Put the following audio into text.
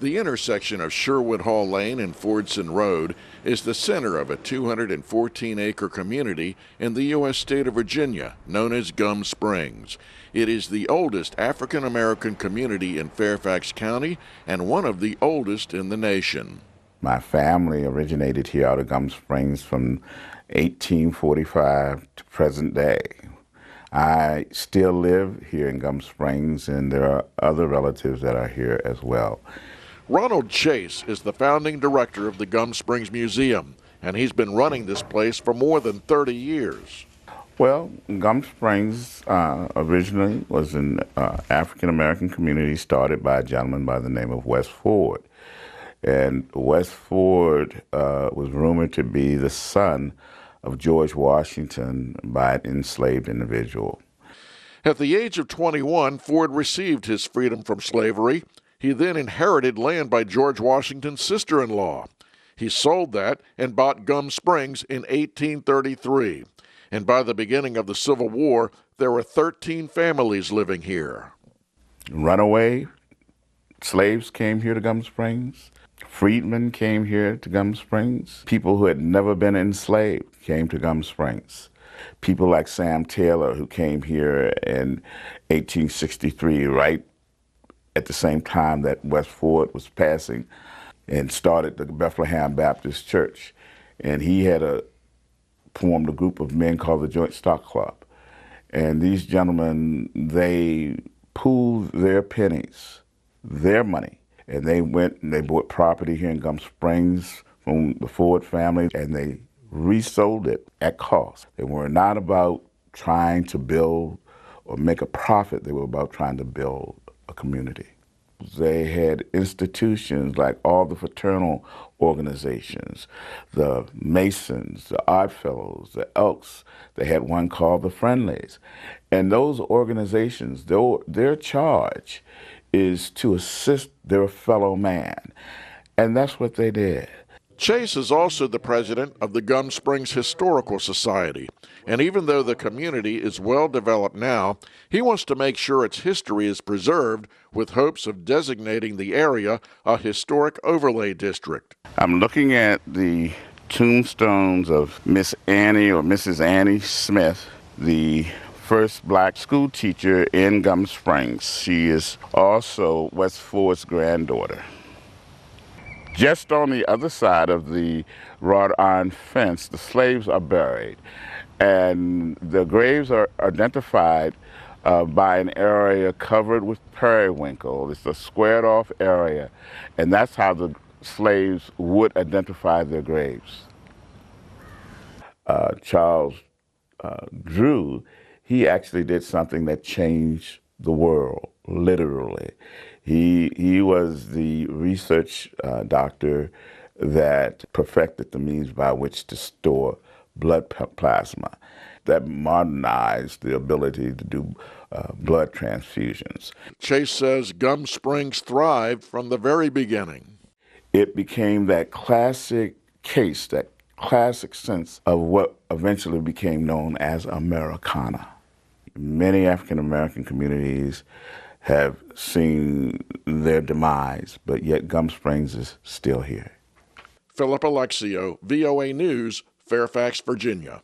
The intersection of Sherwood Hall Lane and Fordson Road is the center of a 214-acre community in the U.S. state of Virginia known as Gum Springs. It is the oldest African American community in Fairfax County and one of the oldest in the nation. My family originated here out of Gum Springs from 1845 to present day. I still live here in Gum Springs, and there are other relatives that are here as well. Ronald Chase is the founding director of the Gum Springs Museum, and he's been running this place for more than 30 years. Well, Gum Springs originally was an African-American community started by a gentleman by the name of Wes Ford. And Wes Ford was rumored to be the son of George Washington by an enslaved individual. At the age of 21, Ford received his freedom from slavery. He then inherited land by George Washington's sister-in-law. He sold that and bought Gum Springs in 1833. And by the beginning of the Civil War, there were 13 families living here. Runaway slaves came here to Gum Springs. Freedmen came here to Gum Springs. People who had never been enslaved came to Gum Springs. People like Sam Taylor, who came here in 1863, right at the same time that Wes Ford was passing, and started the Bethlehem Baptist Church. And he had formed a group of men called the Joint Stock Club. And these gentlemen, they pooled their pennies, their money, and they went and they bought property here in Gum Springs from the Ford family, and they resold it at cost. They were not about trying to build or make a profit. They were about trying to build a community. They had institutions like all the fraternal organizations, the Masons, the Odd Fellows, the Elks. They had one called the Friendlies. And those organizations, their charge is to assist their fellow man. And that's what they did. Chase is also the president of the Gum Springs Historical Society, and even though the community is well developed now, he wants to make sure its history is preserved with hopes of designating the area a historic overlay district. I'm looking at the tombstones of Miss Annie or Mrs. Annie Smith, the first black school teacher in Gum Springs. She is also Wes Ford's granddaughter. Just on the other side of the wrought iron fence, the slaves are buried, and the graves are identified by an area covered with periwinkle. It's a squared off area, and that's how the slaves would identify their graves. Charles Drew, he actually did something that changed the world, literally. He was the research doctor that perfected the means by which to store blood plasma, that modernized the ability to do blood transfusions. Chase says Gum Springs thrived from the very beginning. It became that classic case, that classic sense of what eventually became known as Americana. Many African American communities have seen their demise, but yet Gum Springs is still here. Philip Alexiou, VOA News, Fairfax, Virginia.